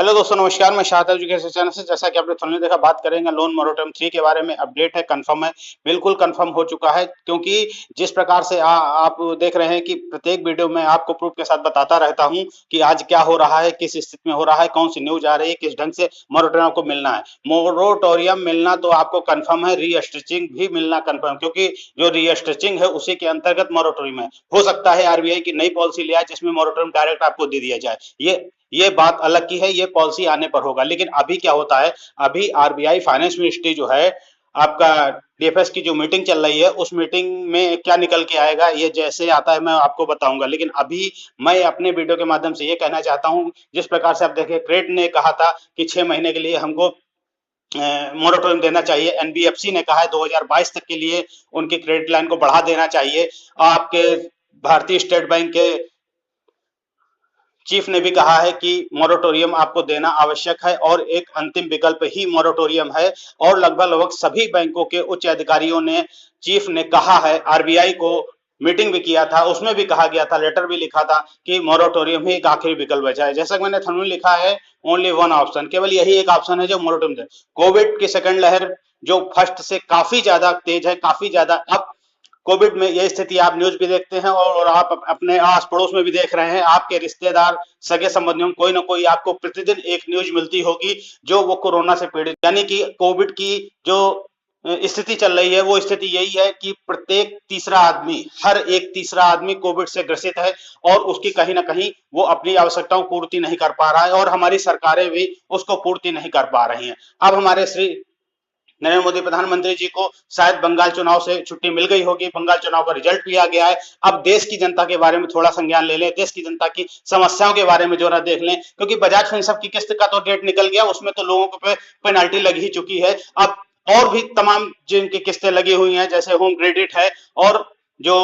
Hello दोस्तों, नमस्कार। मैं शाहद एजुकेशन चैनल से, जैसा कि आपने थंबनेल देखा, बात करेंगे लोन मोरेटोरियम 3 के बारे में। अपडेट है, कंफर्म है, बिल्कुल कंफर्म हो चुका है। क्योंकि जिस प्रकार से आप देख रहे हैं कि प्रत्येक वीडियो में आपको प्रूफ के साथ बताता रहता हूं कि आज क्या हो रहा है, किस स्थिति में हो रहा है, कौन सी न्यूज आ रही है, किस ढंग से मोरेटोरियम आपको मिलना है। मोरेटोरियम मिलना तो आपको कंफर्म है, रीस्ट्रक्चरिंग भी मिलना कंफर्म, क्योंकि जो रीस्ट्रक्चरिंग है उसी के अंतर्गत मोरेटोरियम है। हो सकता है आरबीआई की नई पॉलिसी ले आए जिसमें मोरेटोरियम डायरेक्ट आपको दे दिया जाए। ये बात अलग की है, ये पॉलिसी आने पर होगा। लेकिन अभी क्या होता है, अभी आरबीआई फाइनेंस मिनिस्ट्री जो है, आपका डीएफएस की जो मीटिंग चल रही है, उस मीटिंग में क्या निकल के आएगा, ये जैसे आता है मैं आपको बताऊंगा। लेकिन अभी मैं अपने वीडियो के माध्यम से ये कहना चाहता हूं, जिस प्रकार से आप देखें, क्रेड ने कहा था कि 6 महीने के लिए हमको मोरेटोरियम देना चाहिए। एनबीएफसी ने कहा है 2022 तक के लिए उनकी क्रेडिट लाइन को बढ़ा देना चाहिए। आपके भारतीय स्टेट बैंक के चीफ ने भी कहा है कि मोरेटोरियम आपको देना आवश्यक है और एक अंतिम विकल्प ही मोरेटोरियम है। और लगभग सभी बैंकों के उच्च अधिकारियों ने, चीफ ने कहा है, आरबीआई को मीटिंग भी किया था, उसमें भी कहा गया था, लेटर भी लिखा था कि मोरेटोरियम ही एक आखिरी विकल्प बचा है। जैसा कि मैंने थंबनेल लिखा है, ओनली वन ऑप्शन, केवल यही एक ऑप्शन है जो मोरेटोरियम दे। कोविड की सेकंड लहर जो फर्स्ट से काफी ज्यादा तेज है, काफी ज्यादा। अब कोविड में ये स्थिति आप न्यूज भी देखते हैं और आप अपने आस पड़ोस में भी देख रहे हैं, आपके रिश्तेदार, सगे संबंधियों में कोई ना कोई आपको प्रतिदिन एक न्यूज मिलती होगी जो वो कोरोना से पीड़ित, यानी कि कोविड की जो स्थिति चल रही है, वो स्थिति यही है कि प्रत्येक तीसरा आदमी, हर एक तीसरा आदमी कोविड से ग्रसित है और उसकी कहीं ना कहीं वो अपनी आवश्यकताओं पूर्ति नहीं कर पा रहा है और हमारी सरकारें भी उसको पूर्ति नहीं कर पा रही हैं। अब हमारे श्री नरेंद्र मोदी प्रधानमंत्री जी को शायद बंगाल चुनाव से छुट्टी मिल गई होगी, बंगाल चुनाव का रिजल्ट भी आ गया है। अब देश की जनता के बारे में थोड़ा संज्ञान ले लें, देश की जनता की समस्याओं के बारे में जरा देख लें, क्योंकि बजाज फिनसर्व की किस्त का तो डेट निकल गया, उसमें तो लोगों को पेनल्टी लग ही चुकी है। अब और भी तमाम जिनकी किस्तें लगी हुई हैं, जैसे होम क्रेडिट है और जो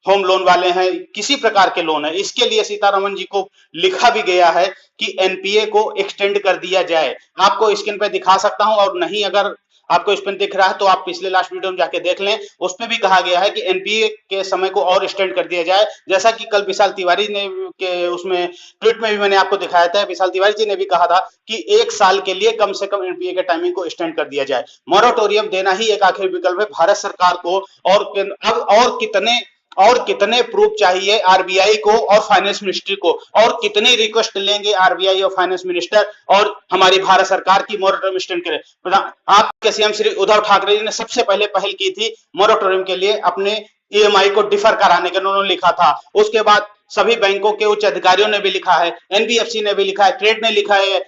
होम लोन वाले हैं, किसी प्रकार के लोन है, इसके लिए सीतारमन जी को लिखा भी गया है कि एनपीए को एक्सटेंड कर दिया जाए। आपको स्क्रीन पे दिखा सकता हूं, और नहीं अगर आपको इस पर दिख रहा है तो आप पिछले लास्ट वीडियो में जाके देख लें, उसमें भी कहा गया है कि एनपीए के समय को और एक्सटेंड कर दिया जाए। जैसा कि कल विशाल तिवारी ने के उसमें ट्वीट में भी मैंने आपको दिखाया था, विशाल तिवारी जी ने भी कहा था कि 1 साल के लिए कम से कम एनपीए के टाइमिंग को एक्सटेंड कर दिया जाए। मोरेटोरियम देना ही एक आखिरी विकल्प है भारत सरकार को। और अब और कितने प्रूफ चाहिए आरबीआई को और फाइनेंस मिनिस्ट्री को, और कितनी रिक्वेस्ट लेंगे आरबीआई और फाइनेंस मिनिस्टर और हमारी भारत सरकार की मोरेटोरियम एक्सटेंड करे। आपके सीएम श्री उद्धव ठाकरे जी ने सबसे पहले पहल की थी मोरेटोरियम के लिए, अपने ईएमआई को डिफर कराने के, उन्होंने लिखा था। उसके बाद सभी बैंकों के उच्च अधिकारियों ने भी लिखा है, एनबीएफसी ने भी लिखा है, क्रेड ने लिखा है,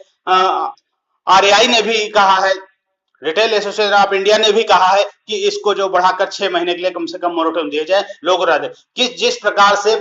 आरएआई ने भी कहा है, रिटेल एसोसिएशन ऑफ इंडिया ने भी कहा है कि इसको जो बढ़ाकर 6 महीने के लिए कम से कम मोरेटोरियम दिया जाए। लोग कि जिस प्रकार से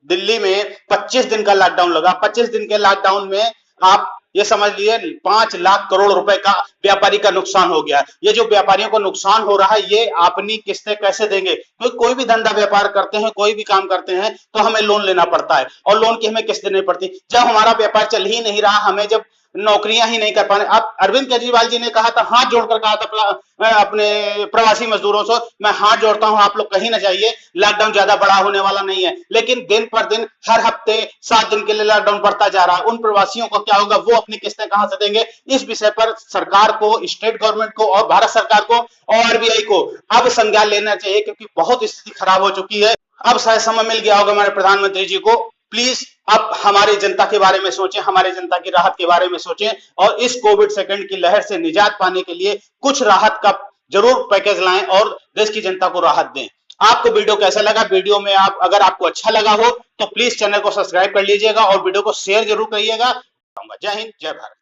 दिल्ली में 25 दिन का लॉकडाउन लगा, 25 दिन के लॉकडाउन में आप ये समझ लिए 5 लाख करोड़ रुपए का व्यापारी का नुकसान हो गया। ये जो व्यापारियों को नुकसान हो रहा है, ये अपनी किस्तें कैसे देंगे? क्योंकि कोई भी धंधा व्यापार करते हैं, कोई भी काम करते हैं तो हमें लोन लेना पड़ता है और लोन की हमें किस्त देनी पड़ती है। जब हमारा व्यापार चल ही नहीं रहा, हमें जब नौकरियां ही नहीं कर पा रहे। अब अरविंद केजरीवाल जी ने कहा था, हाथ जोड़कर कहा था अपने प्रवासी मजदूरों से, मैं हाथ जोड़ता हूं, आप लोग कहीं ना जाइए, लॉकडाउन ज्यादा बड़ा होने वाला नहीं है। लेकिन दिन पर दिन, हर हफ्ते 7 दिन के लिए लॉकडाउन बढ़ता जा रहा है। उन प्रवासियों को क्या होगा, वो अपनी किस्तें कहां से देंगे? इस विषय पर सरकार को, स्टेट गवर्नमेंट को और भारत सरकार को और आरबीआई को अब संज्ञान लेना चाहिए, क्योंकि बहुत स्थिति खराब हो चुकी है। अब शायद समय मिल गया होगा हमारे प्रधानमंत्री जी को, प्लीज अब हमारी जनता के बारे में सोचें, हमारे जनता की राहत के बारे में सोचें और इस कोविड सेकंड की लहर से निजात पाने के लिए कुछ राहत का जरूर पैकेज लाएं और देश की जनता को राहत दें। आपको वीडियो कैसा लगा? वीडियो में अगर आपको अच्छा लगा हो तो प्लीज चैनल को सब्सक्राइब कर लीजिएगा और वीडियो को शेयर जरूर करिएगा। जय हिंद, जय भारत।